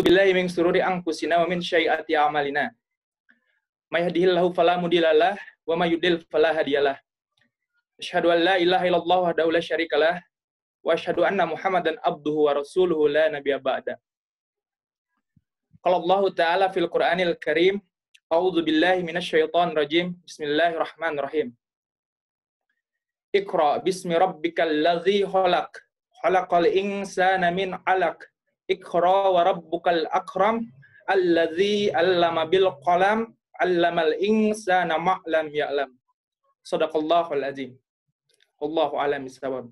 billahi min sururi anfusina wa min syai'ati a'malina. May yahdihillahu fala mudhillalah wa may yudlil fala hadiyalah. Asyhadu an la ilaha illallah wahdahu la syarikalah wa asyhadu anna Muhammadan abduhu wa rasuluhu la nabiyya ba'da. Qala Allah Ta'ala fil Qur'anil Karim, a'udzu billahi minasy syaithanir rajim. Bismillahirrahmanirrahim. Iqra bismi rabbikal ladzi khalaq. Khalaqal insana min 'alaq. Iqra wa rabbukal akram alladzi 'allama bil qalam 'allamal insana ma lam ya'lam. Shadaqallahul azim. Wallahu a'lam bissawab.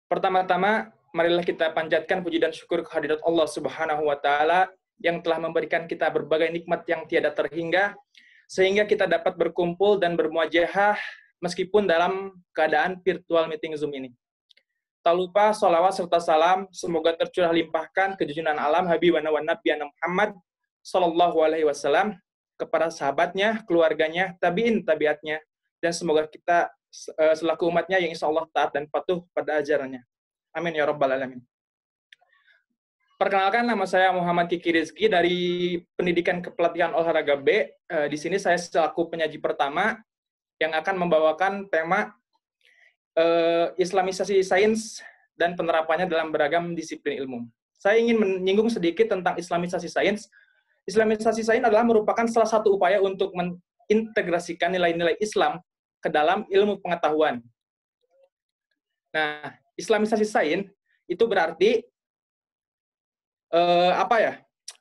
Pertama-tama, marilah kita panjatkan puji dan syukur kehadirat Allah Subhanahu wa taala yang telah memberikan kita berbagai nikmat yang tiada terhingga sehingga kita dapat berkumpul dan bermuajahah meskipun dalam keadaan virtual meeting Zoom ini. Tak lupa sholawat serta salam semoga tercurah limpahkan ke junjungan alam Habibana wa Nabiyana Muhammad sallallahu alaihi wasallam kepada sahabatnya, keluarganya, tabi'in tabiatnya, dan semoga kita selaku umatnya yang insya Allah taat dan patuh pada ajarannya. Amin ya rabbal alamin. Perkenalkan, nama saya Muhammad Kiki Rizky dari Pendidikan Kepelatihan Olahraga B. Di sini saya selaku penyaji pertama yang akan membawakan tema Islamisasi sains dan penerapannya dalam beragam disiplin ilmu. Saya ingin menyinggung sedikit tentang Islamisasi sains. Islamisasi sains adalah merupakan salah satu upaya untuk mengintegrasikan nilai-nilai Islam ke dalam ilmu pengetahuan. Nah, Islamisasi sains itu berarti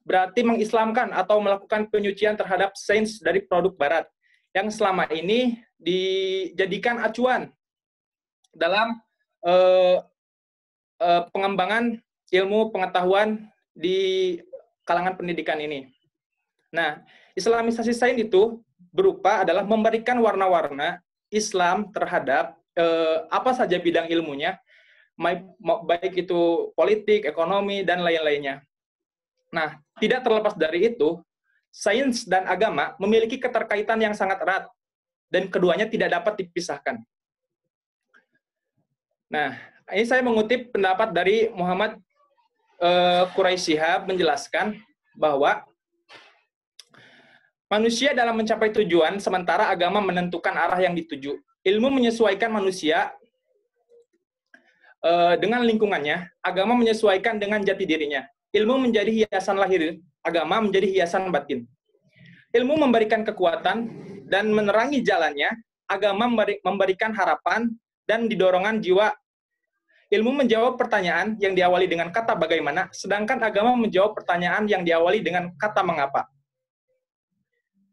berarti mengislamkan atau melakukan penyucian terhadap sains dari produk Barat yang selama ini dijadikan acuan dalam pengembangan ilmu pengetahuan di kalangan pendidikan ini. Nah, Islamisasi sains itu berupa adalah memberikan warna-warna Islam terhadap apa saja bidang ilmunya, baik itu politik, ekonomi, dan lain-lainnya. Nah, tidak terlepas dari itu, sains dan agama memiliki keterkaitan yang sangat erat, dan keduanya tidak dapat dipisahkan. Nah, ini saya mengutip pendapat dari Muhammad Quraisy Shihab menjelaskan bahwa manusia dalam mencapai tujuan, sementara agama menentukan arah yang dituju. Ilmu menyesuaikan manusia dengan lingkungannya, agama menyesuaikan dengan jati dirinya. Ilmu menjadi hiasan lahir, agama menjadi hiasan batin. Ilmu memberikan kekuatan dan menerangi jalannya, agama memberikan harapan dan didorongan jiwa. Ilmu menjawab pertanyaan yang diawali dengan kata bagaimana, sedangkan agama menjawab pertanyaan yang diawali dengan kata mengapa.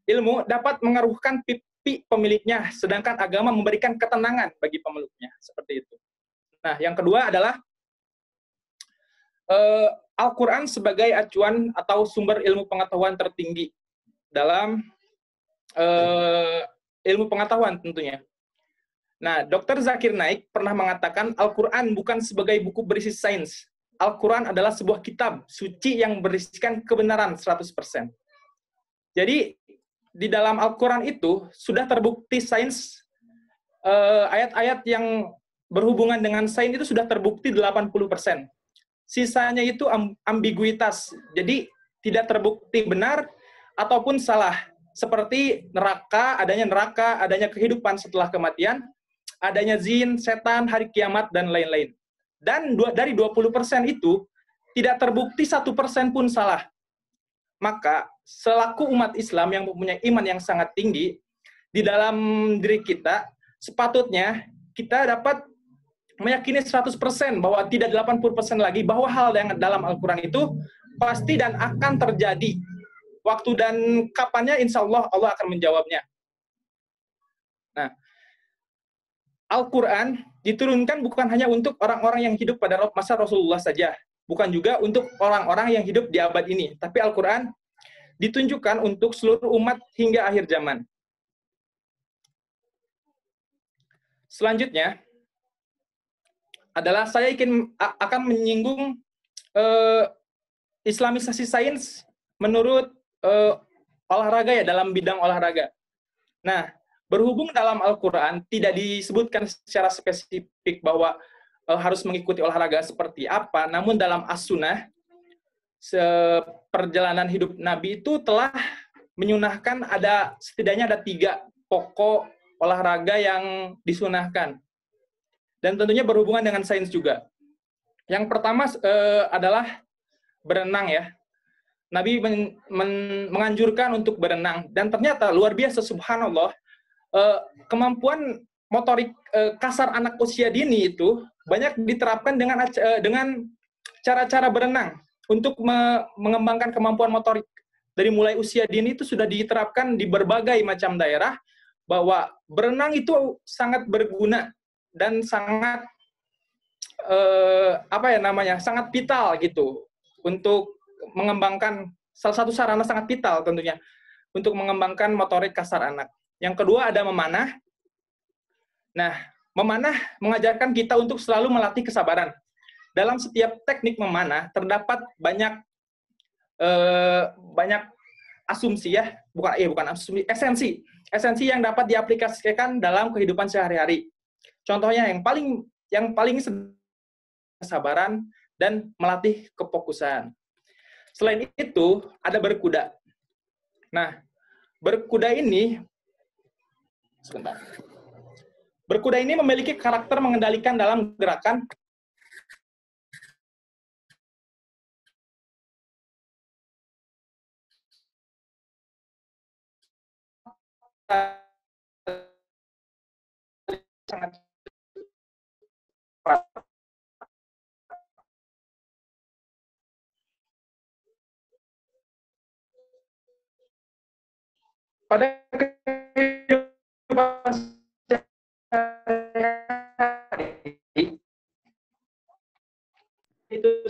Ilmu dapat mengaruhkan pipi pemiliknya, sedangkan agama memberikan ketenangan bagi pemeluknya. Seperti itu. Nah, yang kedua adalah Al-Quran sebagai acuan atau sumber ilmu pengetahuan tertinggi dalam ilmu pengetahuan tentunya. Nah, Dr. Zakir Naik pernah mengatakan Al-Quran bukan sebagai buku berisi sains. Al-Quran adalah sebuah kitab suci yang berisikan kebenaran 100%. Jadi, di dalam Al-Quran itu sudah terbukti sains, ayat-ayat yang berhubungan dengan sains itu sudah terbukti 80%. Sisanya itu ambiguitas. Jadi, tidak terbukti benar ataupun salah. Seperti neraka, adanya kehidupan setelah kematian, adanya jin, setan, hari kiamat, dan lain-lain. Dan dari 20% itu, tidak terbukti 1% pun salah. Maka, selaku umat Islam yang mempunyai iman yang sangat tinggi, di dalam diri kita, sepatutnya kita dapat meyakini 100% bahwa tidak 80% lagi, bahwa hal yang dalam Al-Quran itu pasti dan akan terjadi. Waktu dan kapannya, insya Allah, Allah akan menjawabnya. Nah, Al-Quran diturunkan bukan hanya untuk orang-orang yang hidup pada masa Rasulullah saja, bukan juga untuk orang-orang yang hidup di abad ini, tapi Al-Quran ditunjukkan untuk seluruh umat hingga akhir zaman. Selanjutnya adalah saya akan menyinggung Islamisasi sains menurut olahraga ya, dalam bidang olahraga. Nah, berhubung dalam Al-Quran tidak disebutkan secara spesifik bahwa harus mengikuti olahraga seperti apa, namun dalam As-Sunnah perjalanan hidup Nabi itu telah menyunahkan setidaknya ada 3 pokok olahraga yang disunahkan. Dan tentunya berhubungan dengan sains juga. Yang pertama adalah berenang ya. Nabi menganjurkan untuk berenang. Dan ternyata luar biasa, subhanallah, kemampuan motorik kasar anak usia dini itu banyak diterapkan dengan cara-cara berenang untuk mengembangkan kemampuan motorik. Dari mulai usia dini itu sudah diterapkan di berbagai macam daerah bahwa berenang itu sangat berguna dan sangat sangat vital gitu untuk mengembangkan, salah satu sarana sangat vital tentunya untuk mengembangkan motorik kasar anak. Yang kedua ada memanah. Nah, memanah mengajarkan kita untuk selalu melatih kesabaran. Dalam setiap teknik memanah terdapat banyak asumsi ya, bukan asumsi, esensi yang dapat diaplikasikan dalam kehidupan sehari-hari. Contohnya yang paling kesabaran dan melatih kefokusan. Selain itu ada berkuda. Nah, berkuda ini memiliki karakter mengendalikan dalam gerakan sangat pada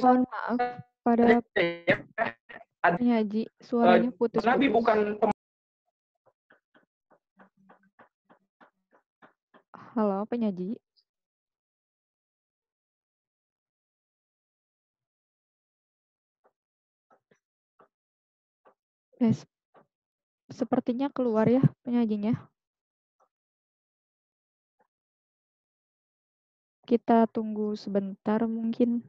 Mohon maaf, pada penyaji suaranya putus-putus. Nabi bukan Halo, penyaji. Yes. Sepertinya keluar ya penyajinya. Kita tunggu sebentar mungkin.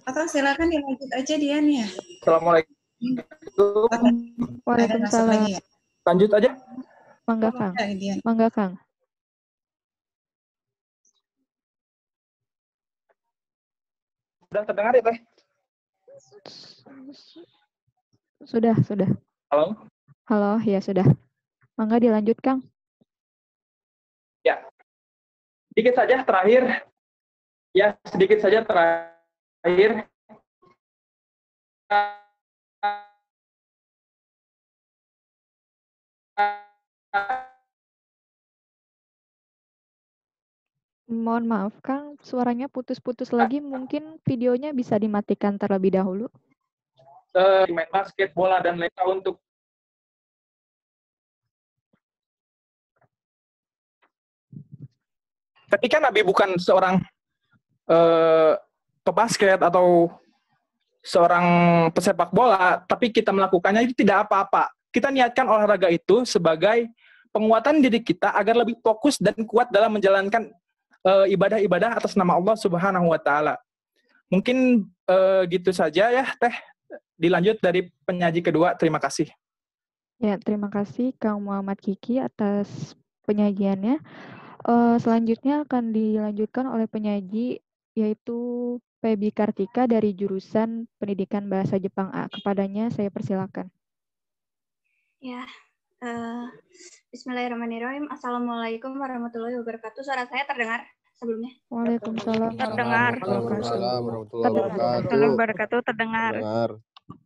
Atau silakan dilanjut aja Dian ya. Assalamualaikum. Waalaikumsalam. Ya? Lanjut aja. Mangga Kang. Mangga Kang. Sudah terdengar ya, Teh? Sudah. Halo? Halo, ya sudah. Mangga dilanjut, Kang. Ya. Sedikit saja terakhir. Mohon maaf, Kang. Suaranya putus-putus lagi. Mungkin videonya bisa dimatikan terlebih dahulu. Main basket, bola, dan lainnya untuk ketika Nabi bukan seorang pebasket atau seorang pesepak bola, tapi kita melakukannya itu tidak apa-apa. Kita niatkan olahraga itu sebagai penguatan diri kita agar lebih fokus dan kuat dalam menjalankan ibadah-ibadah atas nama Allah Subhanahu wa Ta'ala. Mungkin gitu saja ya, Teh. Dilanjut dari penyaji kedua. Terima kasih. Ya, terima kasih Kang Muhammad Kiki atas penyajiannya. Selanjutnya akan dilanjutkan oleh penyaji yaitu Febi Kartika dari jurusan Pendidikan Bahasa Jepang A. Kepadanya saya persilakan. Ya, Bismillahirrahmanirrahim. Assalamualaikum warahmatullahi wabarakatuh. Suara saya terdengar sebelumnya? Waalaikumsalam. Terdengar. Waalaikumsalam warahmatullahi wabarakatuh. Terdengar.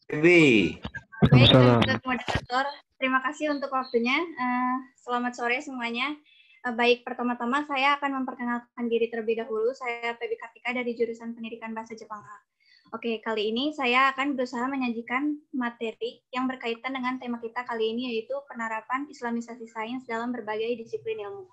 Baik, Untuk moderator, terima kasih untuk waktunya. Selamat sore semuanya. Baik, pertama-tama saya akan memperkenalkan diri terlebih dahulu. Saya Febi Kartika dari jurusan Pendidikan Bahasa Jepang A. Oke, kali ini saya akan berusaha menyajikan materi yang berkaitan dengan tema kita kali ini, yaitu penerapan Islamisasi sains dalam berbagai disiplin ilmu.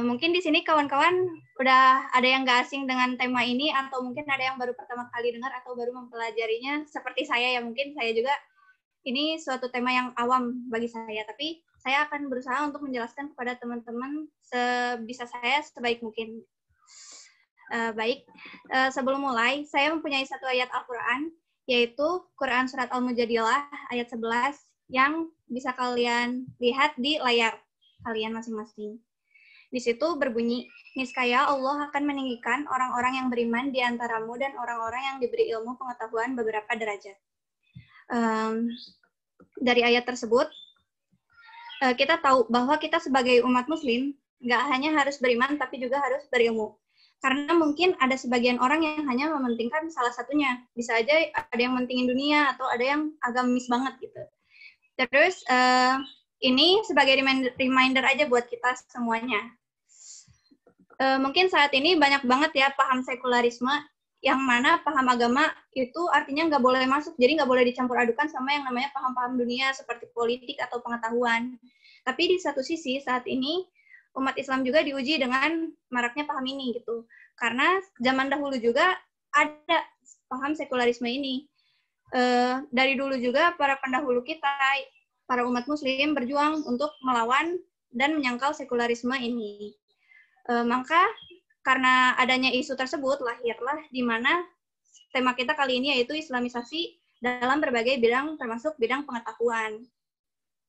Mungkin di sini kawan-kawan udah ada yang nggak asing dengan tema ini, atau mungkin ada yang baru pertama kali dengar atau baru mempelajarinya seperti saya ya. Mungkin saya juga ini suatu tema yang awam bagi saya, tapi saya akan berusaha untuk menjelaskan kepada teman-teman sebisa saya sebaik mungkin. Sebelum mulai, saya mempunyai satu ayat Al-Quran, yaitu Quran Surat Al-Mujadilah ayat 11, yang bisa kalian lihat di layar kalian masing-masing. Di situ berbunyi, niscaya Allah akan meninggikan orang-orang yang beriman di antaramu dan orang-orang yang diberi ilmu pengetahuan beberapa derajat. Dari ayat tersebut, kita tahu bahwa kita sebagai umat muslim, nggak hanya harus beriman, tapi juga harus berilmu. Karena mungkin ada sebagian orang yang hanya mementingkan salah satunya. Bisa aja ada yang mentingin dunia, atau ada yang agamis banget gitu. Terus, ini sebagai reminder aja buat kita semuanya. Mungkin saat ini banyak banget ya paham sekularisme, yang mana paham agama itu artinya nggak boleh masuk, jadi nggak boleh dicampur adukan sama yang namanya paham-paham dunia seperti politik atau pengetahuan. Tapi di satu sisi saat ini umat Islam juga diuji dengan maraknya paham ini gitu. Karena zaman dahulu juga ada paham sekularisme ini. Dari dulu juga para pendahulu kita, para umat muslim berjuang untuk melawan dan menyangkal sekularisme ini. Maka karena adanya isu tersebut, lahirlah di mana tema kita kali ini yaitu Islamisasi dalam berbagai bidang, termasuk bidang pengetahuan.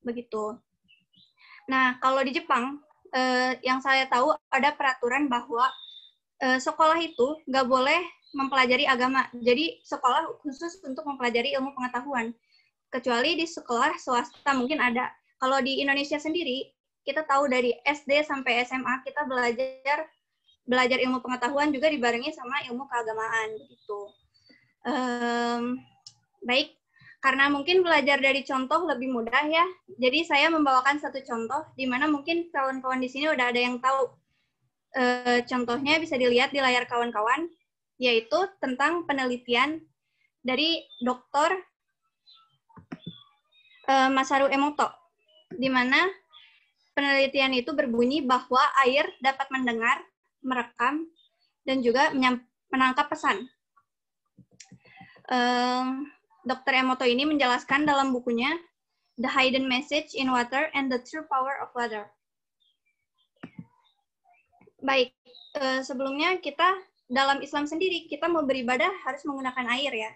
Begitu. Nah, kalau di Jepang, yang saya tahu ada peraturan bahwa sekolah itu nggak boleh mempelajari agama. Jadi sekolah khusus untuk mempelajari ilmu pengetahuan. Kecuali di sekolah swasta mungkin ada. Kalau di Indonesia sendiri, kita tahu dari SD sampai SMA kita belajar ilmu pengetahuan juga dibarengi sama ilmu keagamaan gitu. Baik, karena mungkin belajar dari contoh lebih mudah ya. Jadi saya membawakan satu contoh di mana mungkin kawan-kawan di sini udah ada yang tahu. Contohnya bisa dilihat di layar kawan-kawan, yaitu tentang penelitian dari Dr. Masaru Emoto, di mana penelitian itu berbunyi bahwa air dapat mendengar, merekam, dan juga menangkap pesan. Dr. Emoto ini menjelaskan dalam bukunya The Hidden Message in Water and the True Power of Water. Baik, sebelumnya kita dalam Islam sendiri, kita mau beribadah harus menggunakan air ya.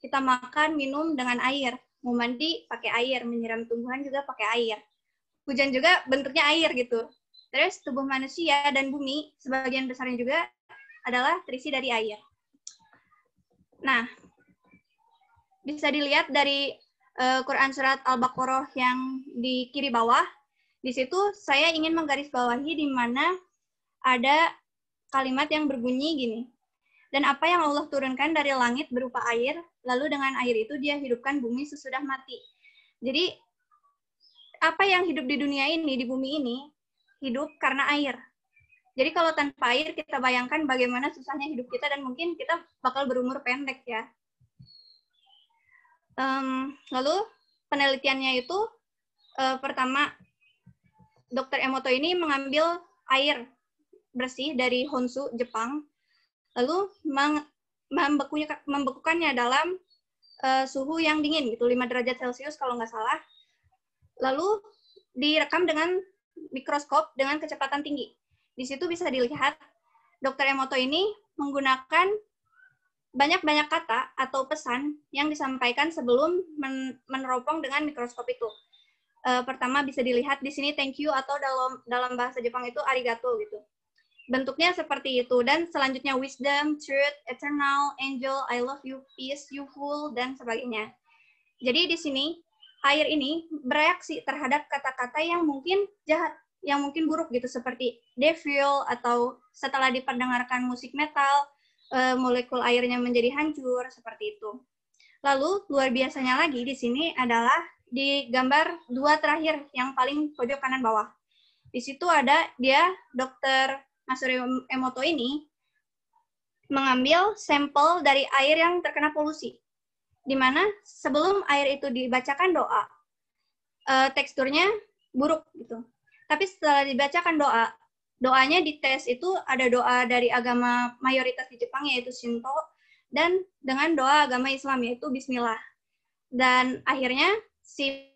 Kita makan, minum dengan air. Mau mandi pakai air, menyiram tumbuhan juga pakai air. Hujan juga bentuknya air gitu. Terus tubuh manusia dan bumi sebagian besarnya juga adalah terisi dari air. Nah, bisa dilihat dari Quran Surat Al-Baqarah yang di kiri bawah. Di situ saya ingin menggarisbawahi di mana ada kalimat yang berbunyi gini. Dan apa yang Allah turunkan dari langit berupa air, lalu dengan air itu dia hidupkan bumi sesudah mati. Jadi, apa yang hidup di dunia ini, di bumi ini, hidup karena air. Jadi kalau tanpa air, kita bayangkan bagaimana susahnya hidup kita dan mungkin kita bakal berumur pendek ya. Lalu, penelitiannya itu, pertama, Dr. Emoto ini mengambil air bersih dari Honshu, Jepang, lalu membekukannya dalam suhu yang dingin, gitu, 5 derajat Celcius kalau nggak salah. Lalu direkam dengan mikroskop dengan kecepatan tinggi. Di situ bisa dilihat Dr. Emoto ini menggunakan banyak-banyak kata atau pesan yang disampaikan sebelum meneropong dengan mikroskop itu. Pertama bisa dilihat di sini thank you atau dalam bahasa Jepang itu arigato gitu. Bentuknya seperti itu, dan selanjutnya wisdom, truth, eternal, angel, I love you, peace, youthful, dan sebagainya. Jadi di sini, air ini bereaksi terhadap kata-kata yang mungkin jahat, yang mungkin buruk gitu, seperti devil, atau setelah diperdengarkan musik metal, molekul airnya menjadi hancur, seperti itu. Lalu, luar biasanya lagi di sini adalah di gambar 2 terakhir, yang paling pojok kanan bawah. Di situ ada dia, Dr. Masaru Emoto ini mengambil sampel dari air yang terkena polusi, di mana sebelum air itu dibacakan doa, teksturnya buruk gitu. Tapi setelah dibacakan doanya dites itu ada doa dari agama mayoritas di Jepang yaitu Shinto, dan dengan doa agama Islam yaitu Bismillah. Dan akhirnya si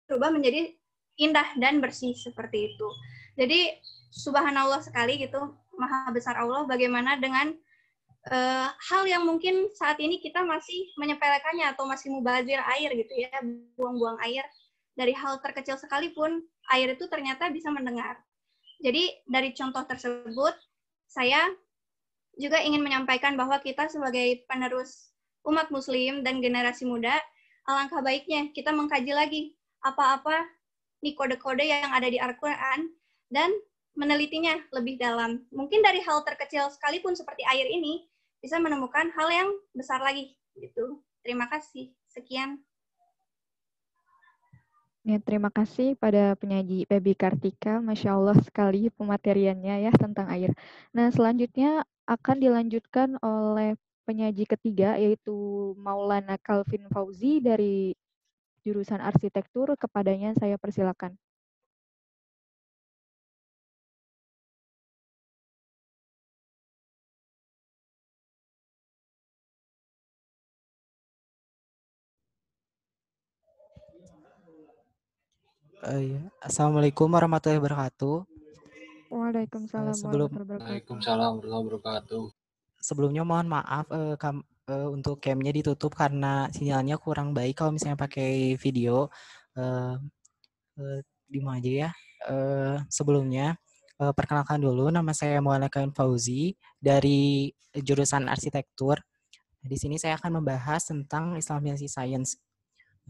berubah menjadi indah dan bersih seperti itu. Jadi subhanallah sekali gitu, maha besar Allah bagaimana dengan hal yang mungkin saat ini kita masih menyepelekannya atau masih mubazir air gitu ya, buang-buang air. Dari hal terkecil sekalipun, air itu ternyata bisa mendengar. Jadi dari contoh tersebut, saya juga ingin menyampaikan bahwa kita sebagai penerus umat muslim dan generasi muda, alangkah baiknya kita mengkaji lagi apa-apa nih kode-kode yang ada di Al-Quran dan menelitinya lebih dalam. Mungkin dari hal terkecil sekalipun seperti air ini, bisa menemukan hal yang besar lagi. Gitu. Terima kasih. Sekian. Ya, terima kasih pada penyaji Pebi Kartika. Masya Allah sekali pemateriannya ya tentang air. Nah, selanjutnya akan dilanjutkan oleh penyaji ketiga, yaitu Maulana Calvin Fauzi dari jurusan arsitektur. Kepadanya saya persilakan. Assalamualaikum warahmatullahi wabarakatuh. Waalaikumsalam Waalaikumsalam warahmatullahi wabarakatuh. Sebelumnya mohon maaf untuk cam-nya ditutup karena sinyalnya kurang baik kalau misalnya pakai video. Di mana aja ya. Sebelumnya perkenalkan dulu, nama saya Maulana Calvin Fauzi dari jurusan arsitektur. Di sini saya akan membahas tentang Islamic Science.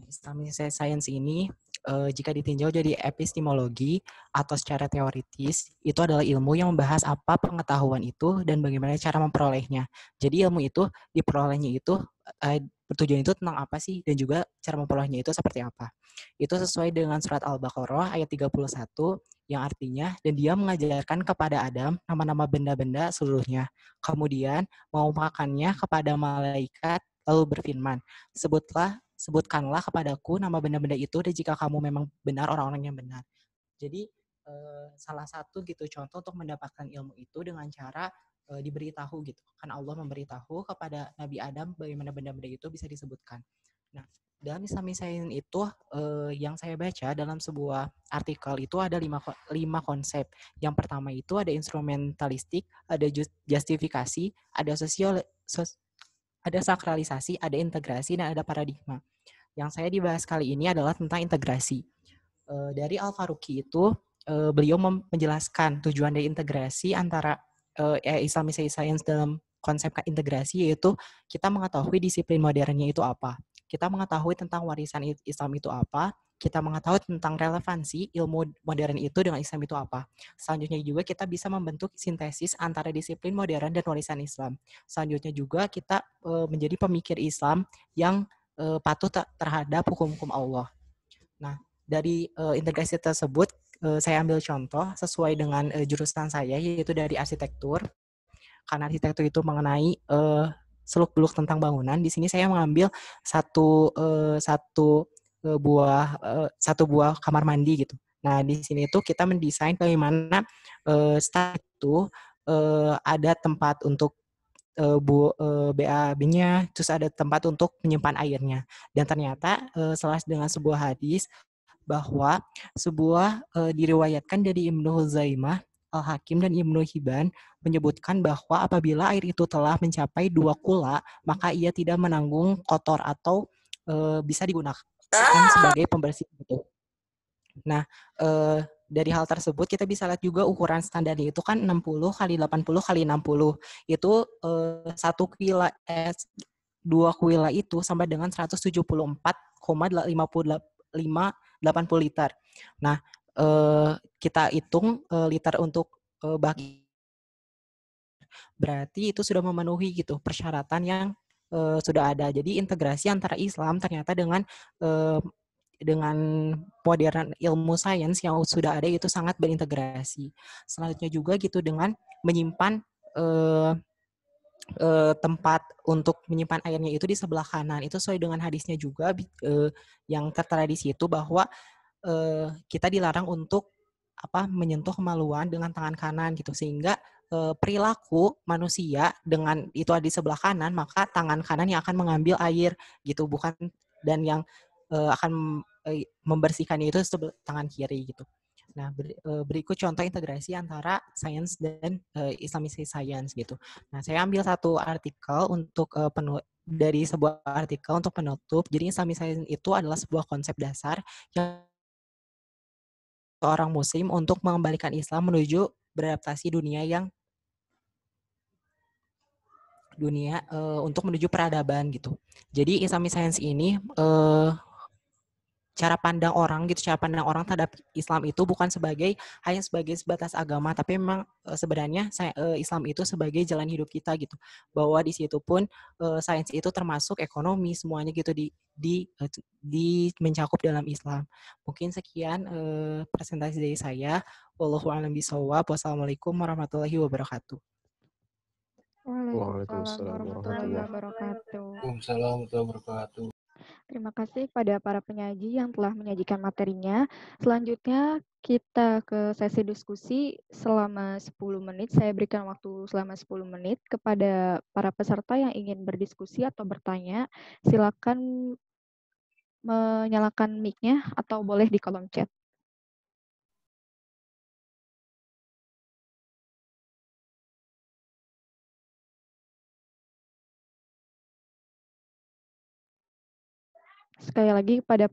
Islamic Science ini jika ditinjau jadi epistemologi atau secara teoritis, itu adalah ilmu yang membahas apa pengetahuan itu dan bagaimana cara memperolehnya. Jadi ilmu itu diperolehnya itu bertujuan itu tentang apa sih dan juga cara memperolehnya itu seperti apa. Itu sesuai dengan surat Al-Baqarah ayat 31 yang artinya, dan dia mengajarkan kepada Adam nama-nama benda-benda seluruhnya. Kemudian mau makannya kepada malaikat lalu berfirman, sebutkanlah kepadaku nama benda-benda itu dan jika kamu memang benar orang-orang yang benar. Jadi salah satu gitu contoh untuk mendapatkan ilmu itu dengan cara diberitahu gitu. Kan Allah memberitahu kepada Nabi Adam bagaimana benda-benda itu bisa disebutkan. Nah, dalam Islamic Science itu yang saya baca dalam sebuah artikel itu ada 5 konsep. Yang pertama itu ada instrumentalistik, ada justifikasi, ada sakralisasi, ada integrasi, dan ada paradigma. Yang saya dibahas kali ini adalah tentang integrasi. Dari Al-Faruqi itu, beliau menjelaskan tujuan dari integrasi antara Islamic Science dalam konsep integrasi, yaitu kita mengetahui disiplin modernnya itu apa. Kita mengetahui tentang warisan Islam itu apa, kita mengetahui tentang relevansi ilmu modern itu dengan Islam itu apa. Selanjutnya juga kita bisa membentuk sintesis antara disiplin modern dan warisan Islam. Selanjutnya juga kita menjadi pemikir Islam yang patuh terhadap hukum-hukum Allah. Nah, dari integrasi tersebut saya ambil contoh sesuai dengan jurusan saya, yaitu dari arsitektur. Karena arsitektur itu mengenai seluk-beluk tentang bangunan. Di sini saya mengambil satu buah kamar mandi gitu. Nah, di sini itu kita mendesain bagaimana setelah itu ada tempat untuk BAB-nya, terus ada tempat untuk menyimpan airnya. Dan ternyata selaras dengan sebuah hadis bahwa sebuah diriwayatkan dari Ibnu Huzaimah, Al-Hakim, dan Ibnu Hibban menyebutkan bahwa apabila air itu telah mencapai 2 kula, maka ia tidak menanggung kotor atau bisa digunakan sebagai pembersih gitu. Nah, dari hal tersebut kita bisa lihat juga ukuran standarnya itu kan 60 kali 80 kali 60. Itu 2 kuila itu sampai dengan 174,80 liter. Nah, kita hitung liter untuk bagi, berarti itu sudah memenuhi gitu persyaratan yang sudah ada. Jadi integrasi antara Islam ternyata dengan modern ilmu sains yang sudah ada itu sangat berintegrasi. Selanjutnya juga gitu dengan menyimpan tempat untuk menyimpan airnya itu di sebelah kanan. Itu sesuai dengan hadisnya juga yang tertera di situ bahwa kita dilarang untuk menyentuh kemaluan dengan tangan kanan gitu, sehingga perilaku manusia dengan itu ada di sebelah kanan, maka tangan kanan yang akan mengambil air gitu, bukan, dan yang akan membersihkannya itu tangan kiri gitu. Nah, berikut contoh integrasi antara sains dan Islamic science gitu. Nah, saya ambil satu artikel untuk dari sebuah artikel untuk penutup. Jadi Islamic science itu adalah sebuah konsep dasar yang seorang muslim untuk mengembalikan Islam menuju beradaptasi untuk menuju peradaban gitu. Jadi Islamic science ini cara pandang orang terhadap Islam itu bukan hanya sebagai sebatas agama, tapi memang sebenarnya Islam itu sebagai jalan hidup kita gitu. Bahwa di situ pun sains itu termasuk ekonomi semuanya gitu di mencakup dalam Islam. Mungkin sekian presentasi dari saya. Wallahu a'lam bishawab. Wassalamualaikum warahmatullahi wabarakatuh. Waalaikumsalam warahmatullahi wabarakatuh. Waalaikumsalam warahmatullahi wabarakatuh. Terima kasih kepada para penyaji yang telah menyajikan materinya. Selanjutnya kita ke sesi diskusi selama 10 menit. Saya berikan waktu selama 10 menit kepada para peserta yang ingin berdiskusi atau bertanya. Silakan menyalakan mic-nya atau boleh di kolom chat. Sekali lagi pada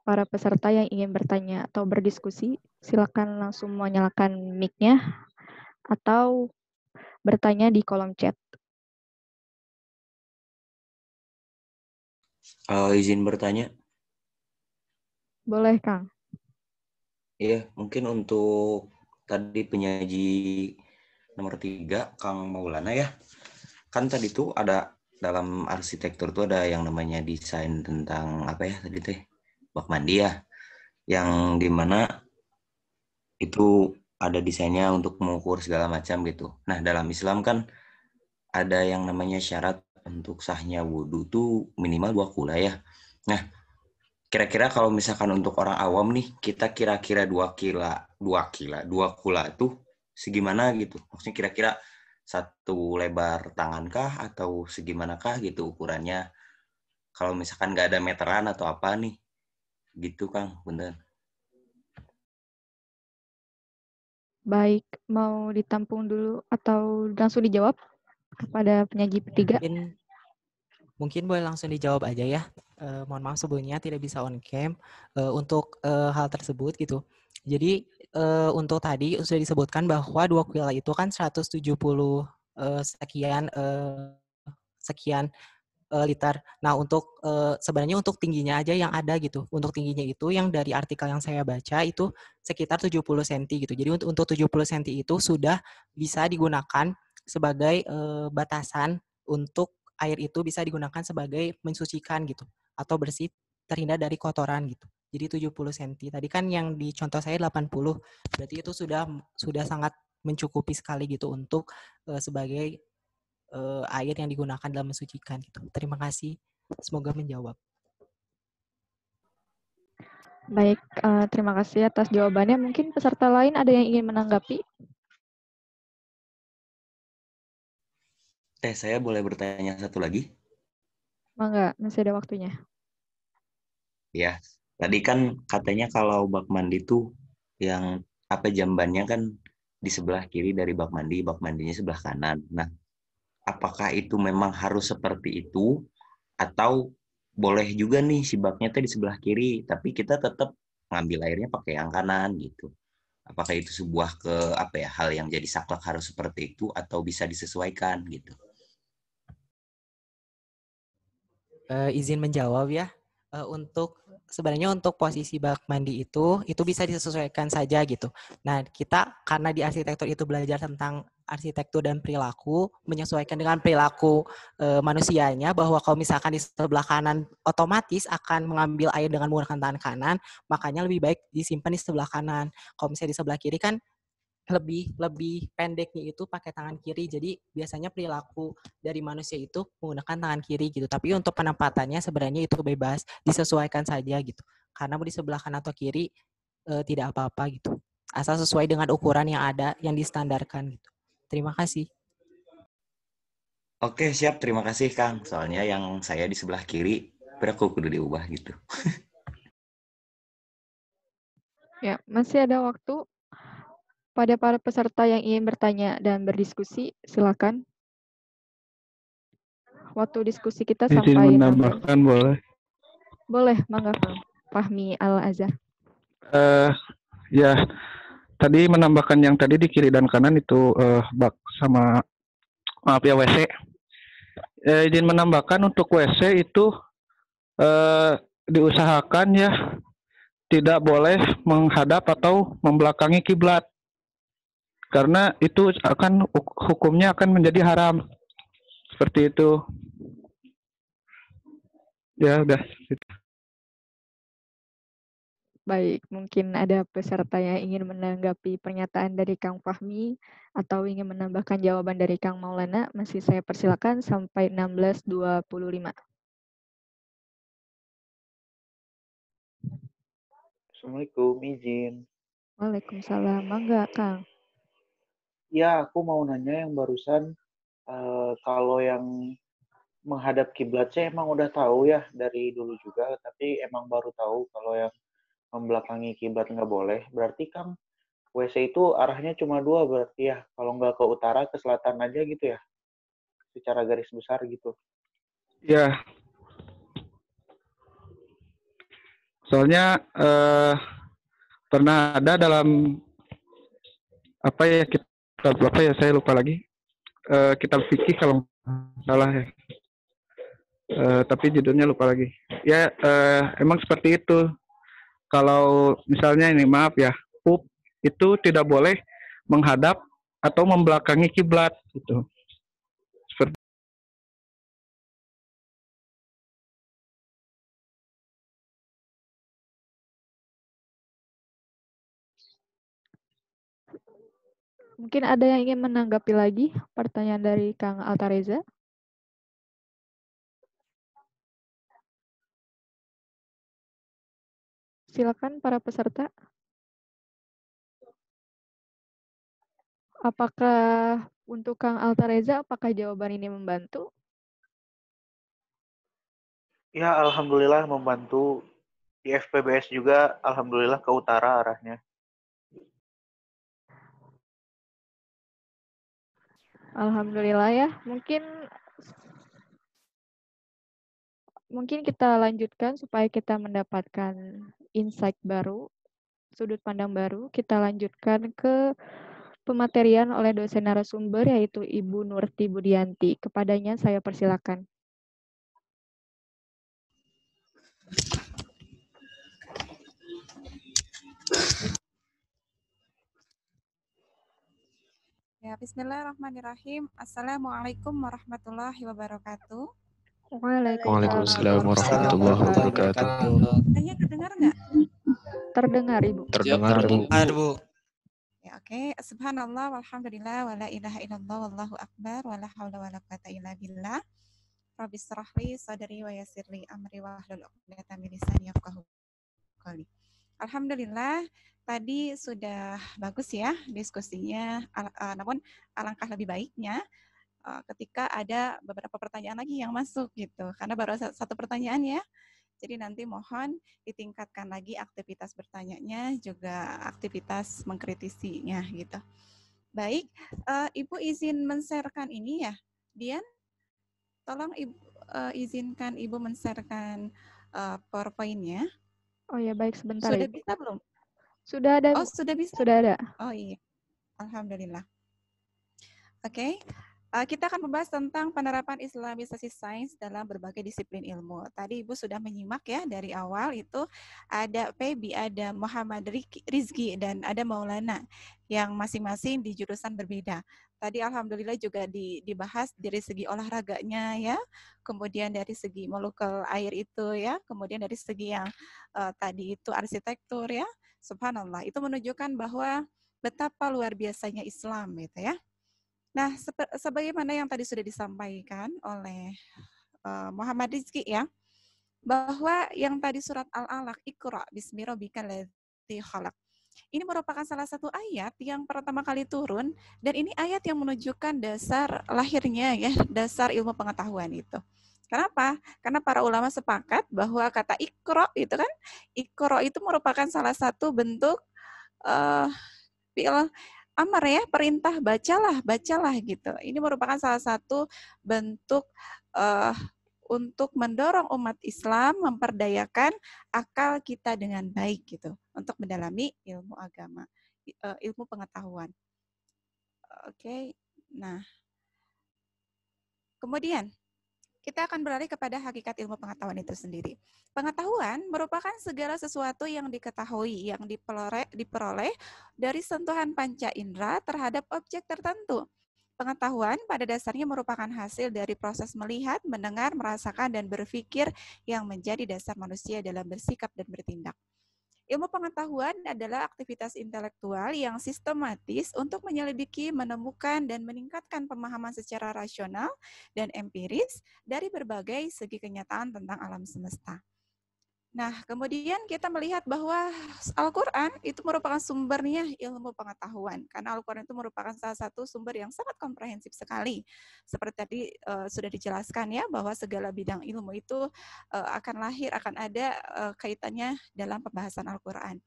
para peserta yang ingin bertanya atau berdiskusi, silakan langsung menyalakan mic-nya atau bertanya di kolom chat. Izin bertanya. Boleh, Kang. Iya, mungkin untuk tadi penyaji nomor 3, Kang Maulana ya. Kan tadi tuh ada dalam arsitektur tuh ada yang namanya desain tentang apa ya tadi teh? Bak mandi ya. Yang dimana itu ada desainnya untuk mengukur segala macam gitu. Nah, dalam Islam kan ada yang namanya syarat untuk sahnya wudhu tuh minimal 2 kula ya. Nah, kira-kira kalau misalkan untuk orang awam nih, kita kira-kira 2 kula tuh segimana gitu? Maksudnya kira-kira 1 lebar tangankah atau segimanakah gitu ukurannya? Kalau misalkan nggak ada meteran atau apa nih? Gitu, Kang, bener. Baik, mau ditampung dulu atau langsung dijawab kepada penyaji ketiga? Mungkin boleh langsung dijawab aja ya. Mohon maaf sebelumnya tidak bisa on cam untuk hal tersebut gitu. Jadi untuk tadi sudah disebutkan bahwa 2 kuila itu kan 170 sekian liter. Nah, untuk sebenarnya untuk tingginya aja yang ada gitu. Untuk tingginya itu yang dari artikel yang saya baca itu sekitar 70 cm gitu. Jadi untuk 70 cm itu sudah bisa digunakan sebagai batasan untuk air itu bisa digunakan sebagai mensucikan gitu atau bersih terhindar dari kotoran gitu. Jadi 70 cm. Tadi kan yang di contoh saya 80. Berarti itu sudah sangat mencukupi sekali gitu untuk sebagai air yang digunakan dalam mensucikan gitu. Terima kasih. Semoga menjawab. Baik, terima kasih atas jawabannya. Mungkin peserta lain ada yang ingin menanggapi? Saya boleh bertanya satu lagi? Mangga, masih ada waktunya. Ya, tadi kan katanya kalau bak mandi tuh yang jambannya kan di sebelah kiri dari bak mandinya sebelah kanan. Nah, apakah itu memang harus seperti itu atau boleh juga nih si baknya tuh di sebelah kiri tapi kita tetap ngambil airnya pakai yang kanan gitu? Apakah itu sebuah hal yang jadi saklek harus seperti itu atau bisa disesuaikan gitu? Izin menjawab ya. Sebenarnya untuk posisi bak mandi itu bisa disesuaikan saja gitu. Nah, kita karena di arsitektur itu belajar tentang arsitektur dan perilaku, menyesuaikan dengan perilaku manusianya, bahwa kalau misalkan di sebelah kanan otomatis akan mengambil air dengan menggunakan tangan kanan, makanya lebih baik disimpan di sebelah kanan. Kalau misalnya di sebelah kiri kan lebih pendeknya itu pakai tangan kiri. Jadi biasanya perilaku dari manusia itu menggunakan tangan kiri gitu. Tapi untuk penempatannya sebenarnya itu bebas, disesuaikan saja gitu. Karena mau di sebelah kanan atau kiri tidak apa-apa gitu. Asal sesuai dengan ukuran yang ada, yang distandarkan gitu. Terima kasih. Oke, siap. Terima kasih, Kang. Soalnya yang saya di sebelah kiri, aku kudu diubah gitu. Ya, masih ada waktu. Pada para peserta yang ingin bertanya dan berdiskusi, silakan. Waktu diskusi kita Izin sampai 16. menambahkan boleh? Boleh, mangga Fahmi Al-Azhar. Ya, tadi menambahkan yang tadi di kiri dan kanan itu bak sama maaf ya WC. Izin menambahkan untuk WC itu diusahakan ya tidak boleh menghadap atau membelakangi kiblat karena itu akan hukumnya akan menjadi haram. Seperti itu. Ya, udah. Baik, mungkin ada peserta yang ingin menanggapi pernyataan dari Kang Fahmi atau ingin menambahkan jawaban dari Kang Maulana, masih saya persilakan sampai 16.25. Assalamualaikum, izin. Waalaikumsalam, mangga Kang. Ya, aku mau nanya yang barusan, kalau yang menghadap kiblat saya emang udah tahu ya dari dulu juga, tapi emang baru tahu kalau yang membelakangi kiblat nggak boleh. Berarti Kang, WC itu arahnya cuma dua berarti ya, kalau nggak ke utara, ke selatan aja gitu ya, secara garis besar gitu. Ya. Soalnya pernah ada dalam apa ya kitab apa ya saya lupa lagi kitab fikih kalau salah ya. Tapi judulnya lupa lagi. Ya emang seperti itu. Kalau misalnya ini maaf ya, itu tidak boleh menghadap atau membelakangi kiblat gitu. Seperti Mungkin ada yang ingin menanggapi lagi pertanyaan dari Kang Altareza? Silakan para peserta. Apakah untuk Kang Altareza, apakah jawaban ini membantu? Ya, alhamdulillah membantu. Di FPBS juga alhamdulillah ke utara arahnya. Alhamdulillah ya. Mungkin kita lanjutkan supaya kita mendapatkan insight baru, sudut pandang baru. Kita lanjutkan ke pematerian oleh dosen narasumber yaitu Ibu Nurti Budianti. Kepadanya saya persilakan. Ya, bismillahirrahmanirrahim. Assalamualaikum warahmatullahi wabarakatuh. Waalaikumsalam warahmatullahi wabarakatuh. Kayaknya terdengar nggak? Terdengar, Ibu. Terdengar, Bu. Ya, oke. Subhanallah, walhamdulillah, wala ilaha illallah, wallahu akbar, wala hawla wala quwata illa billah. Rabbi syrahli sadri wa yassirli amri wa hlul 'uqdatam min lisani yafqahu qawli. Alhamdulillah, tadi sudah bagus ya diskusinya, namun alangkah lebih baiknya ketika ada beberapa pertanyaan lagi yang masuk gitu, karena baru satu pertanyaan ya. Jadi nanti mohon ditingkatkan lagi aktivitas bertanyanya, juga aktivitas mengkritisinya gitu. Baik, Ibu izin men-sharekan ini ya, Dian. Tolong Ibu izinkan Ibu men-sharekan PowerPoint-nya. Oh ya, baik, sebentar. Sudah Ibu. bisa belum? Sudah ada. Oh, sudah bisa? Sudah ada. Oh iya, alhamdulillah. Oke. Kita akan membahas tentang penerapan Islamisasi sains dalam berbagai disiplin ilmu. Tadi Ibu sudah menyimak ya dari awal itu ada Febi, ada Muhammad Rizki, dan ada Maulana yang masing-masing di jurusan berbeda. Tadi alhamdulillah juga dibahas dari segi olahraganya ya, kemudian dari segi molekul air itu ya, kemudian dari segi yang tadi itu arsitektur ya. Subhanallah, itu menunjukkan bahwa betapa luar biasanya Islam gitu ya. Nah, sebagaimana yang tadi sudah disampaikan oleh Muhammad Rizki ya, bahwa yang tadi surat Al-Alaq, Iqra bismi rabbikal ladzi khalaq. Ini merupakan salah satu ayat yang pertama kali turun, dan ini ayat yang menunjukkan dasar lahirnya ya, dasar ilmu pengetahuan itu. Kenapa? Karena para ulama sepakat bahwa kata Iqra itu kan, Iqra itu merupakan salah satu bentuk fi'il amar ya, perintah bacalah gitu. Ini merupakan salah satu bentuk untuk mendorong umat Islam memperdayakan akal kita dengan baik gitu untuk mendalami ilmu agama, ilmu pengetahuan. Oke. Nah, kemudian kita akan beralih kepada hakikat ilmu pengetahuan itu sendiri. Pengetahuan merupakan segala sesuatu yang diketahui, yang diperoleh dari sentuhan panca indera terhadap objek tertentu. Pengetahuan pada dasarnya merupakan hasil dari proses melihat, mendengar, merasakan, dan berpikir yang menjadi dasar manusia dalam bersikap dan bertindak. Ilmu pengetahuan adalah aktivitas intelektual yang sistematis untuk menyelidiki, menemukan, dan meningkatkan pemahaman secara rasional dan empiris dari berbagai segi kenyataan tentang alam semesta. Nah, kemudian kita melihat bahwa Al-Quran itu merupakan sumbernya ilmu pengetahuan. Karena Al-Quran itu merupakan salah satu sumber yang sangat komprehensif sekali. Seperti tadi sudah dijelaskan ya, bahwa segala bidang ilmu itu akan lahir, akan ada kaitannya dalam pembahasan Al-Quran.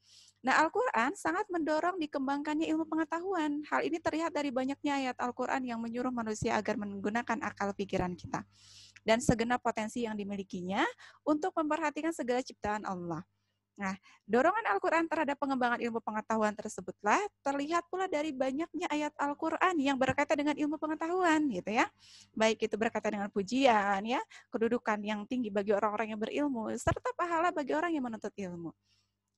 Nah, Al-Quran sangat mendorong dikembangkannya ilmu pengetahuan. Hal ini terlihat dari banyaknya ayat Al-Quran yang menyuruh manusia agar menggunakan akal pikiran kita dan segenap potensi yang dimilikinya untuk memperhatikan segala ciptaan Allah. Nah, dorongan Al-Quran terhadap pengembangan ilmu pengetahuan tersebutlah terlihat pula dari banyaknya ayat Al-Quran yang berkaitan dengan ilmu pengetahuan, gitu ya. Baik itu berkaitan dengan pujian, ya, kedudukan yang tinggi bagi orang-orang yang berilmu, serta pahala bagi orang yang menuntut ilmu.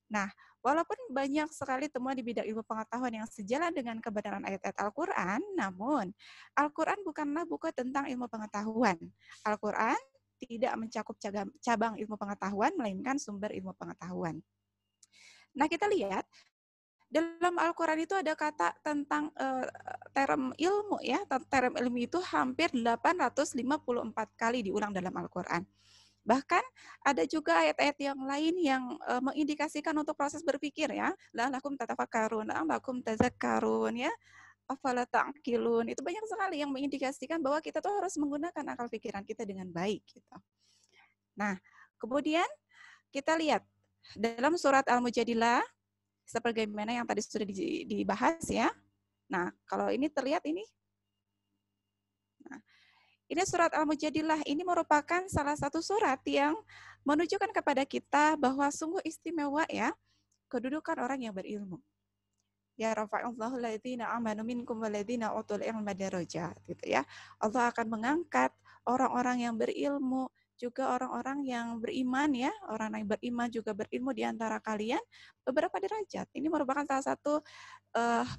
Nah, walaupun banyak sekali temuan di bidang ilmu pengetahuan yang sejalan dengan kebenaran ayat-ayat Al-Quran, namun Al-Quran bukanlah buku tentang ilmu pengetahuan. Al-Quran tidak mencakup cabang ilmu pengetahuan, melainkan sumber ilmu pengetahuan. Nah, kita lihat dalam Al-Quran itu ada kata tentang term ilmu ya. Term ilmu itu hampir 854 kali diulang dalam Al-Quran. Bahkan ada juga ayat-ayat yang lain yang mengindikasikan untuk proses berpikir ya. La'allakum tatafakkarun, la'allakum tazakkarun ya. Afala ta'qilun. Itu banyak sekali yang mengindikasikan bahwa kita tuh harus menggunakan akal pikiran kita dengan baik gitu. Nah, kemudian kita lihat dalam surat Al-Mujadilah sebagaimana yang tadi sudah dibahas ya. Nah, kalau ini terlihat ini. Nah, ini surat Al-Mujadilah, ini merupakan salah satu surat yang menunjukkan kepada kita bahwa sungguh istimewa ya kedudukan orang yang berilmu. Ya rafa'allahu alladziina aamanu minkum walladziina utul ilma darajat gitu ya. Allah akan mengangkat orang-orang yang berilmu, juga orang-orang yang beriman ya, orang yang beriman juga berilmu di antara kalian beberapa derajat. Ini merupakan salah satu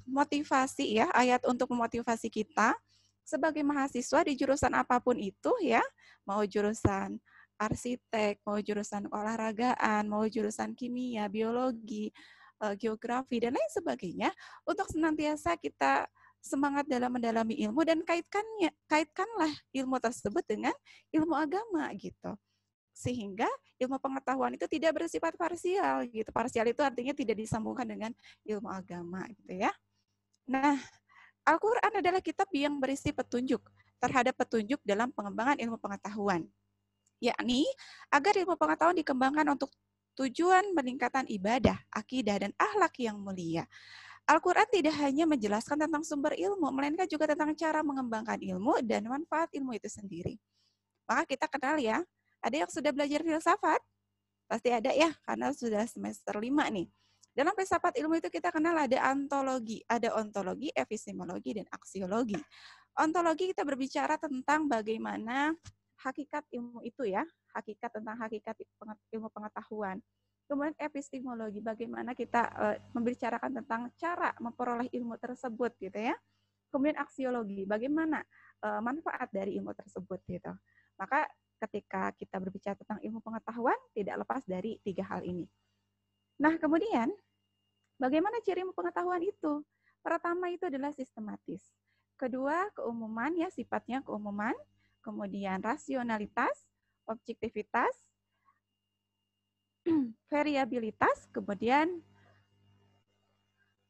motivasi ya, ayat untuk memotivasi kita sebagai mahasiswa di jurusan apapun itu ya, mau jurusan arsitek, mau jurusan olahragaan, mau jurusan kimia, biologi, geografi, dan lain sebagainya, untuk senantiasa kita semangat dalam mendalami ilmu dan kaitkanlah ilmu tersebut dengan ilmu agama gitu. Sehingga ilmu pengetahuan itu tidak bersifat parsial gitu. Parsial itu artinya tidak disambungkan dengan ilmu agama gitu ya. Nah, Al-Quran adalah kitab yang berisi petunjuk terhadap petunjuk dalam pengembangan ilmu pengetahuan. Yakni, agar ilmu pengetahuan dikembangkan untuk tujuan peningkatan ibadah, akidah, dan akhlak yang mulia. Al-Quran tidak hanya menjelaskan tentang sumber ilmu, melainkan juga tentang cara mengembangkan ilmu dan manfaat ilmu itu sendiri. Maka kita kenal ya, ada yang sudah belajar filsafat? Pasti ada ya, karena sudah semester 5 nih. Dalam filsafat ilmu itu kita kenal ada ontologi, epistemologi, dan aksiologi. Ontologi kita berbicara tentang bagaimana hakikat ilmu itu ya, tentang hakikat ilmu pengetahuan. Kemudian epistemologi, bagaimana kita membicarakan tentang cara memperoleh ilmu tersebut gitu ya. Kemudian aksiologi, bagaimana manfaat dari ilmu tersebut gitu. Maka ketika kita berbicara tentang ilmu pengetahuan, tidak lepas dari 3 hal ini. Nah, kemudian bagaimana ciri ilmu pengetahuan itu? Pertama itu adalah sistematis. Kedua, keumuman ya, sifatnya keumuman. Kemudian rasionalitas, objektivitas, variabilitas, kemudian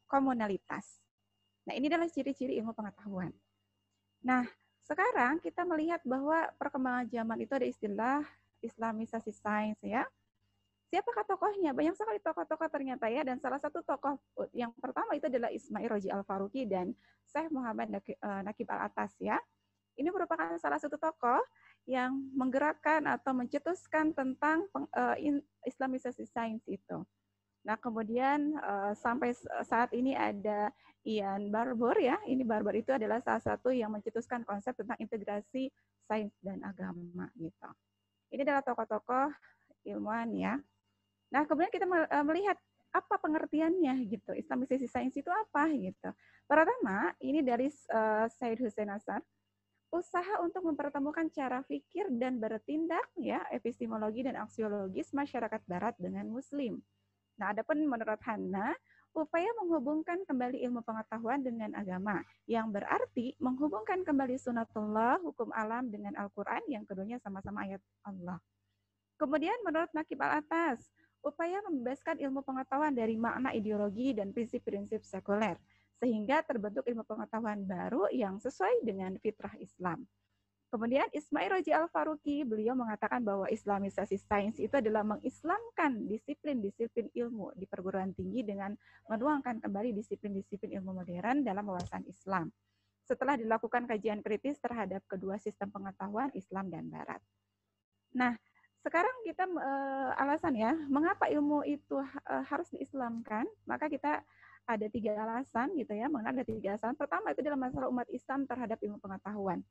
komunalitas. Nah, ini adalah ciri-ciri ilmu pengetahuan. Nah, sekarang kita melihat bahwa perkembangan zaman itu ada istilah Islamisasi sains ya. Siapakah tokohnya? Banyak sekali tokoh-tokoh ternyata ya, dan salah satu tokoh yang pertama itu adalah Ismail Roji Al-Faruqi dan Syekh Muhammad Nakib Al-Atas ya. Ini merupakan salah satu tokoh yang menggerakkan atau mencetuskan tentang Islamisasi sains itu. Nah, kemudian sampai saat ini ada Ian Barbour ya. Ini Barbour itu adalah salah satu yang mencetuskan konsep tentang integrasi sains dan agama gitu. Ini adalah tokoh-tokoh ilmuwan ya. Nah, kemudian kita melihat apa pengertiannya gitu. Islamisasi sains itu apa gitu. Pertama, ini dari Syed Hussein Nasr, usaha untuk mempertemukan cara pikir dan bertindak ya, epistemologi dan aksiologis masyarakat barat dengan muslim. Nah, adapun menurut Hanna, upaya menghubungkan kembali ilmu pengetahuan dengan agama, yang berarti menghubungkan kembali sunatullah, hukum alam dengan Al-Quran, yang keduanya sama-sama ayat Allah. Kemudian menurut Nakib Al-Atas, upaya membebaskan ilmu pengetahuan dari makna ideologi dan prinsip-prinsip sekuler, sehingga terbentuk ilmu pengetahuan baru yang sesuai dengan fitrah Islam. Kemudian Ismail Roji Al-Faruqi, beliau mengatakan bahwa Islamisasi sains itu adalah mengislamkan disiplin-disiplin ilmu di perguruan tinggi dengan menuangkan kembali disiplin-disiplin ilmu modern dalam wawasan Islam. Setelah dilakukan kajian kritis terhadap kedua sistem pengetahuan Islam dan Barat. Nah, sekarang kita alasan ya, mengapa ilmu itu harus diislamkan? Maka kita ada 3 alasan gitu ya, mengenai ada 3 alasan. Pertama itu adalah masalah umat Islam terhadap ilmu pengetahuan.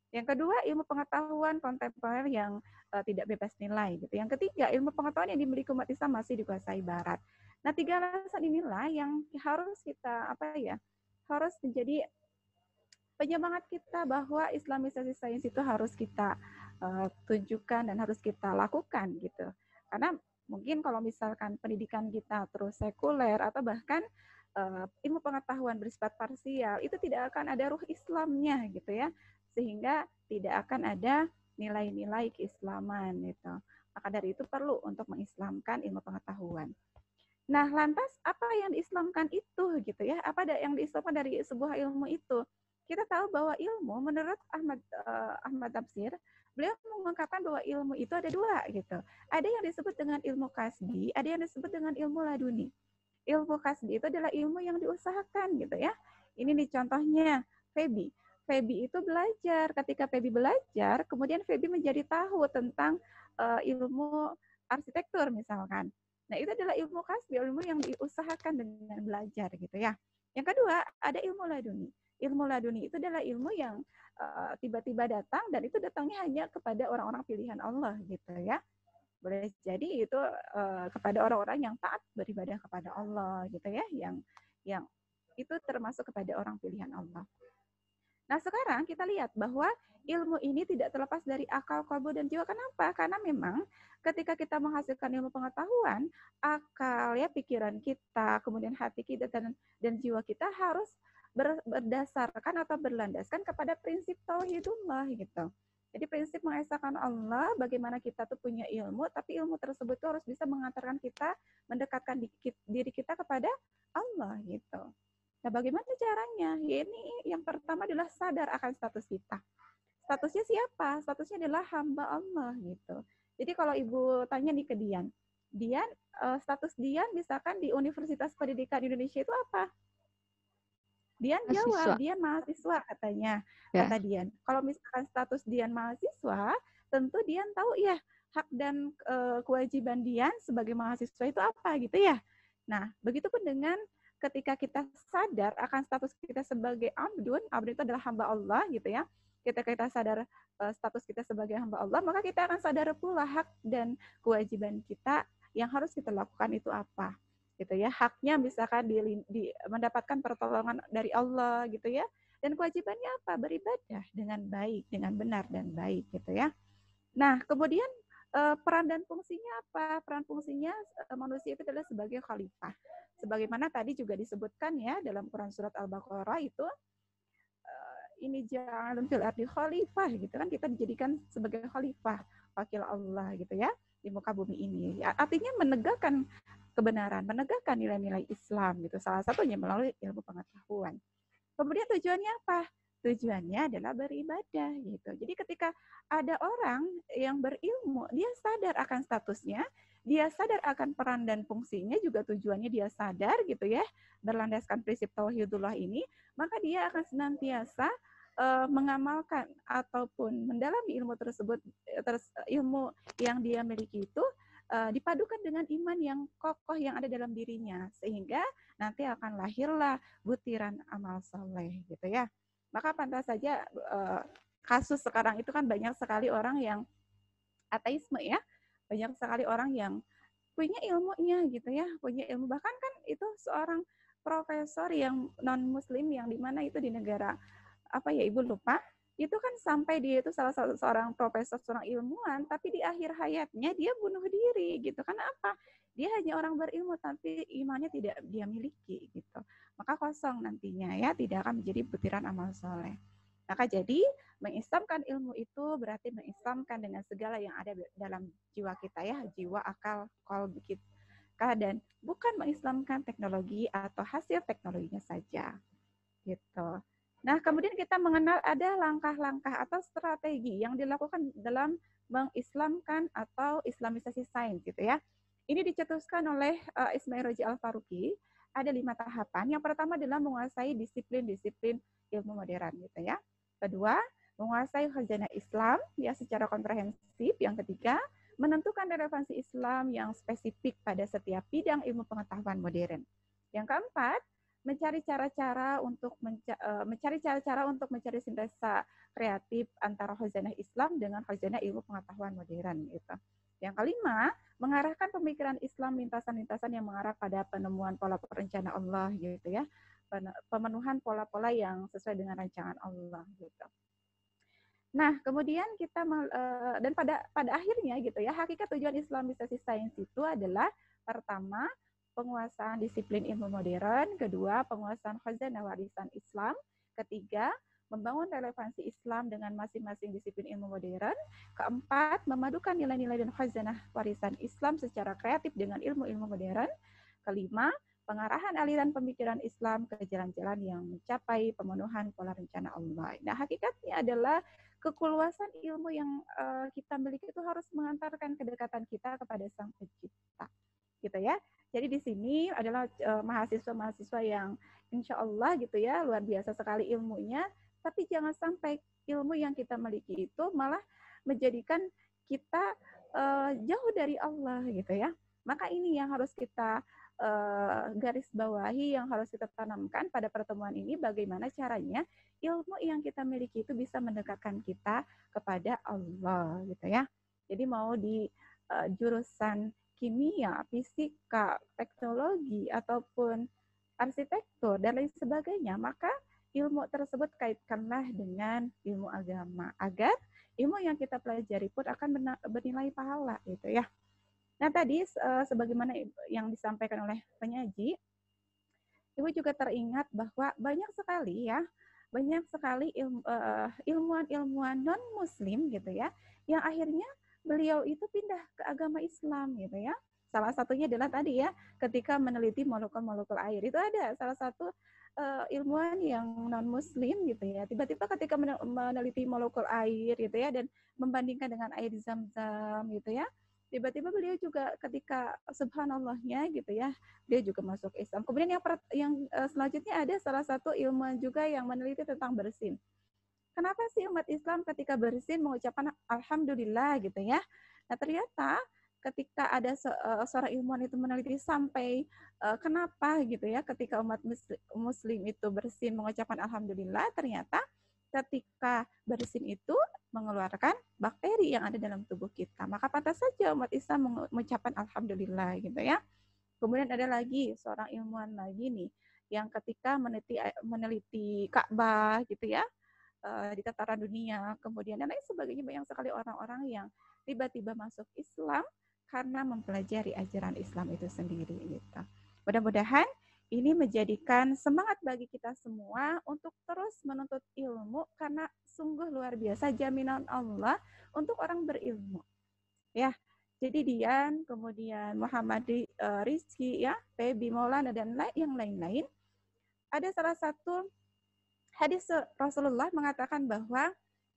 Yang kedua, ilmu pengetahuan kontemporer yang tidak bebas nilai gitu. Yang ketiga, ilmu pengetahuan yang dimiliki umat Islam masih dikuasai Barat. Nah, 3 alasan inilah yang harus kita harus menjadi penyemangat kita bahwa Islamisasi sains itu harus kita tunjukkan dan harus kita lakukan gitu. Karena mungkin kalau misalkan pendidikan kita terus sekuler atau bahkan ilmu pengetahuan bersifat parsial, itu tidak akan ada ruh Islamnya gitu ya, sehingga tidak akan ada nilai-nilai keislaman gitu. Maka dari itu perlu untuk mengislamkan ilmu pengetahuan. Nah, lantas apa yang diislamkan itu gitu ya? Apa yang diislamkan dari sebuah ilmu itu? Kita tahu bahwa ilmu menurut Ahmad Tafsir, beliau mengungkapkan bahwa ilmu itu ada 2 gitu. Ada yang disebut dengan ilmu kasbi, ada yang disebut dengan ilmu laduni. Ilmu kasbi itu adalah ilmu yang diusahakan gitu ya. Ini nih contohnya Febi. Febi itu belajar. Ketika Febi belajar, kemudian Febi menjadi tahu tentang ilmu arsitektur misalkan. Nah, itu adalah ilmu kasbi, ilmu yang diusahakan dengan belajar gitu ya. Yang kedua, ada ilmu laduni. Ilmu laduni itu adalah ilmu yang tiba-tiba datang, dan itu datangnya hanya kepada orang-orang pilihan Allah gitu ya. Boleh jadi itu kepada orang-orang yang taat beribadah kepada Allah gitu ya, yang itu termasuk kepada orang pilihan Allah. Nah, sekarang kita lihat bahwa ilmu ini tidak terlepas dari akal, qalbu, dan jiwa. Kenapa? Karena memang ketika kita menghasilkan ilmu pengetahuan, akal ya, pikiran kita, kemudian hati kita dan jiwa kita harus berdasarkan atau berlandaskan kepada prinsip tauhidullah gitu. Jadi prinsip mengesahkan Allah, bagaimana kita tuh punya ilmu, tapi ilmu tersebut tuh harus bisa mengantarkan kita, mendekatkan diri kita kepada Allah gitu. Nah, bagaimana caranya? Ya, ini yang pertama adalah sadar akan status kita. Statusnya siapa? Statusnya adalah hamba Allah gitu. Jadi kalau Ibu tanya nih ke Dian, status Dian misalkan di Universitas Pendidikan Indonesia itu apa? Dian jawab, Dian mahasiswa katanya, kata Dian. Kalau misalkan status Dian mahasiswa, tentu Dian tahu ya hak dan kewajiban Dian sebagai mahasiswa itu apa gitu ya. Nah, begitupun dengan ketika kita sadar akan status kita sebagai abdun itu adalah hamba Allah gitu ya. Ketika kita sadar status kita sebagai hamba Allah, maka kita akan sadar pula hak dan kewajiban kita yang harus kita lakukan itu apa. Gitu ya, haknya misalkan mendapatkan pertolongan dari Allah gitu ya, dan kewajibannya apa? Beribadah dengan baik, dengan benar dan baik gitu ya. Nah, kemudian peran dan fungsinya apa? Peran fungsinya manusia itu adalah sebagai khalifah. Sebagaimana tadi juga disebutkan ya dalam Quran surat Al-Baqarah itu, ini ja'alun fil ardi khalifah gitu kan, kita dijadikan sebagai khalifah, wakil Allah gitu ya di muka bumi ini. Artinya menegakkan kebenaran, menegakkan nilai-nilai Islam gitu. Salah satunya melalui ilmu pengetahuan. Kemudian tujuannya apa? Tujuannya adalah beribadah gitu. Jadi ketika ada orang yang berilmu, dia sadar akan statusnya, dia sadar akan peran dan fungsinya, juga tujuannya dia sadar gitu ya, berlandaskan prinsip tauhidullah ini, maka dia akan senantiasa mengamalkan ataupun mendalami ilmu tersebut, ilmu yang dia miliki itu dipadukan dengan iman yang kokoh yang ada dalam dirinya, sehingga nanti akan lahirlah butiran amal soleh gitu ya. Maka pantas saja kasus sekarang itu kan banyak sekali orang yang ateisme ya, banyak sekali orang yang punya ilmunya gitu ya, punya ilmu, bahkan kan itu seorang profesor yang non muslim yang dimana itu di negara apa ya, Ibu lupa, itu kan sampai dia itu salah satu seorang profesor, seorang ilmuwan, tapi di akhir hayatnya dia bunuh diri gitu. Karena apa? Dia hanya orang berilmu tapi imannya tidak dia miliki gitu. Maka kosong nantinya ya, tidak akan menjadi butiran amal soleh. Maka jadi mengislamkan ilmu itu berarti mengislamkan dengan segala yang ada dalam jiwa kita ya, jiwa, akal, qalbi kita, dan bukan mengislamkan teknologi atau hasil teknologinya saja gitu. Nah, kemudian kita mengenal ada langkah-langkah atau strategi yang dilakukan dalam mengislamkan atau islamisasi sains gitu ya. Ini dicetuskan oleh Ismail Raji Al-Faruqi, ada 5 tahapan. Yang pertama adalah menguasai disiplin-disiplin ilmu modern gitu ya. Kedua, menguasai khazanah Islam ya secara komprehensif. Yang ketiga, menentukan relevansi Islam yang spesifik pada setiap bidang ilmu pengetahuan modern. Yang keempat, mencari cara-cara untuk mencari sintesa kreatif antara khazanah Islam dengan khazanah ilmu pengetahuan modern gitu. Yang kelima, mengarahkan pemikiran Islam lintasan-lintasan yang mengarah pada penemuan pola perencana Allah gitu ya. Pemenuhan pola-pola yang sesuai dengan rancangan Allah gitu. Nah, kemudian kita dan pada akhirnya gitu ya, hakikat tujuan islamisasi sains itu adalah pertama, penguasaan disiplin ilmu modern, kedua, penguasaan khazanah warisan Islam, ketiga, membangun relevansi Islam dengan masing-masing disiplin ilmu modern, keempat, memadukan nilai-nilai dan khazanah warisan Islam secara kreatif dengan ilmu-ilmu modern, kelima, pengarahan aliran pemikiran Islam ke jalan-jalan yang mencapai pemenuhan pola rencana Allah. Nah, hakikatnya adalah kekuluasan ilmu yang kita miliki itu harus mengantarkan kedekatan kita kepada Sang Pencipta, gitu ya. Jadi di sini adalah mahasiswa-mahasiswa yang insya Allah gitu ya, luar biasa sekali ilmunya, tapi jangan sampai ilmu yang kita miliki itu malah menjadikan kita jauh dari Allah gitu ya. Maka ini yang harus kita garis bawahi, yang harus kita tanamkan pada pertemuan ini, bagaimana caranya ilmu yang kita miliki itu bisa mendekatkan kita kepada Allah gitu ya. Jadi mau di jurusan kimia, fisika, teknologi, ataupun arsitektur, dan lain sebagainya, maka ilmu tersebut kaitkanlah dengan ilmu agama, agar ilmu yang kita pelajari pun akan bernilai pahala, gitu ya. Nah, tadi sebagaimana yang disampaikan oleh penyaji, Ibu juga teringat bahwa banyak sekali ilmuwan-ilmuwan non-muslim gitu ya, yang akhirnya beliau itu pindah ke agama Islam gitu ya. Salah satunya adalah tadi ya, ketika meneliti molekul-molekul air. Itu ada salah satu ilmuwan yang non-muslim gitu ya. Tiba-tiba ketika meneliti molekul air gitu ya, dan membandingkan dengan air Zam-Zam gitu ya, tiba-tiba beliau juga ketika subhanallahnya gitu ya, dia juga masuk Islam. Kemudian yang selanjutnya ada salah satu ilmuwan juga yang meneliti tentang bersin. Kenapa sih umat Islam ketika bersin mengucapkan alhamdulillah gitu ya? Nah, ternyata ketika ada seorang ilmuwan itu meneliti sampai kenapa gitu ya, ketika umat muslim itu bersin mengucapkan alhamdulillah, ternyata ketika bersin itu mengeluarkan bakteri yang ada dalam tubuh kita. Maka pantas saja umat Islam mengucapkan alhamdulillah gitu ya. Kemudian ada lagi seorang ilmuwan lagi nih, yang ketika meneliti Ka'bah gitu ya, di tataran dunia, kemudian dan lain sebagainya, banyak sekali orang-orang yang tiba-tiba masuk Islam karena mempelajari ajaran Islam itu sendiri gitu. Mudah-mudahan ini menjadikan semangat bagi kita semua untuk terus menuntut ilmu, karena sungguh luar biasa jaminan Allah untuk orang berilmu. Ya, jadi Dian, kemudian Muhammad Rizki, ya, Febi Maulana dan yang lain-lain. Ada salah satu hadis Rasulullah mengatakan bahwa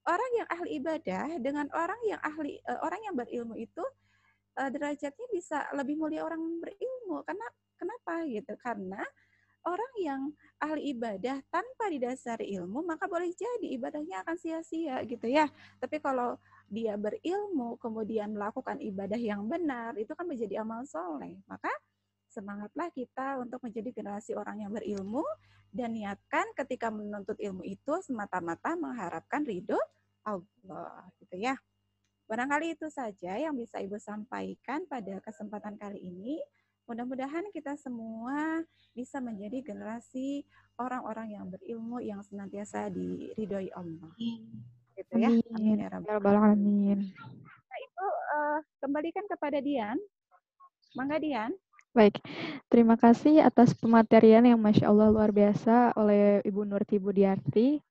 orang yang ahli ibadah dengan orang yang berilmu itu derajatnya bisa lebih mulia orang berilmu. Karena kenapa gitu? Karena orang yang ahli ibadah tanpa didasari ilmu, maka boleh jadi ibadahnya akan sia-sia gitu ya. Tapi kalau dia berilmu, kemudian melakukan ibadah yang benar, itu kan menjadi amal soleh. Maka semangatlah kita untuk menjadi generasi orang yang berilmu, dan niatkan ketika menuntut ilmu itu semata-mata mengharapkan ridho Allah gitu ya. Barangkali itu saja yang bisa Ibu sampaikan pada kesempatan kali ini. Mudah-mudahan kita semua bisa menjadi generasi orang-orang yang berilmu yang senantiasa diridhoi Allah. Gitu ya. Amin Amin. ya Ya rabbal Rabbal alamin. Alamin. Nah, itu kembalikan kepada Dian. Mangga Dian. Baik, terima kasih atas pematerian yang Masya Allah luar biasa oleh Ibu Nurti Budianti.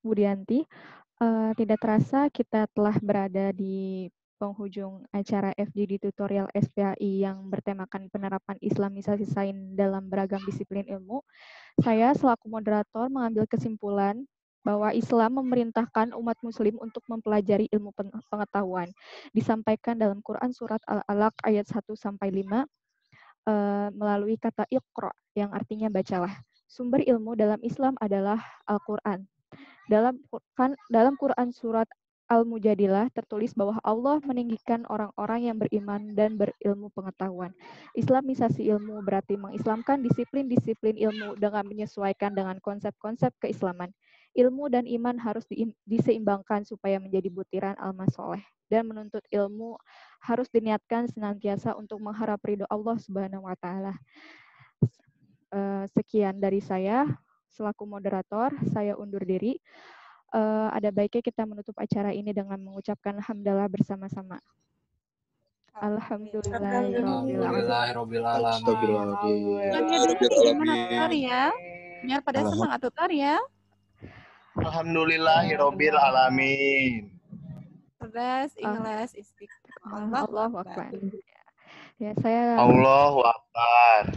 Tidak terasa kita telah berada di penghujung acara FGD Tutorial SPAI yang bertemakan penerapan Islamisasi Sains dalam beragam disiplin ilmu. Saya selaku moderator mengambil kesimpulan bahwa Islam memerintahkan umat muslim untuk mempelajari ilmu pengetahuan. Disampaikan dalam Quran Surat Al-Alaq ayat 1-5 melalui kata Iqra yang artinya bacalah. Sumber ilmu dalam Islam adalah Al-Quran. Dalam Quran Surat Al-Mujadilah tertulis bahwa Allah meninggikan orang-orang yang beriman dan berilmu pengetahuan. Islamisasi ilmu berarti mengislamkan disiplin-disiplin ilmu dengan menyesuaikan dengan konsep-konsep keislaman. Ilmu dan iman harus diseimbangkan supaya menjadi butiran alma soleh. Dan menuntut ilmu harus diniatkan senantiasa untuk mengharap ridho Allah Subhanahu wa Ta'ala. Sekian dari saya selaku moderator, saya undur diri. Ada baiknya kita menutup acara ini dengan mengucapkan hamdalah bersama-sama. Alhamdulillahirabbil alamin. Gimana tutorial? Biar pada semangat tutorial. Alhamdulillahirabbil alamin. Cerdas, ikhlas, istiqomah. Allahu Akbar. Ya, saya Allahu Akbar.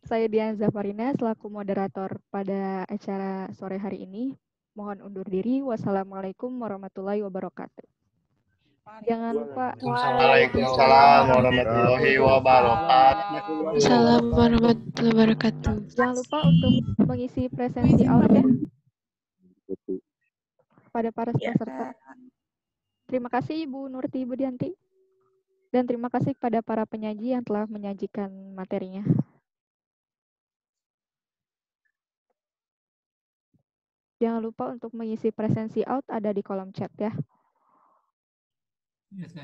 Saya Dian Zafarina selaku moderator pada acara sore hari ini. Mohon undur diri. Wassalamualaikum warahmatullahi wabarakatuh. Jangan lupa. Waalaikumsalam warahmatullahi wabarakatuh. Assalamualaikum warahmatullahi wabarakatuh. Jangan lupa untuk mengisi presensi out ya pada para peserta. Terima kasih Ibu Nurti Budianti. Dan terima kasih kepada para penyaji yang telah menyajikan materinya. Jangan lupa untuk mengisi presensi out ada di kolom chat ya. Yes,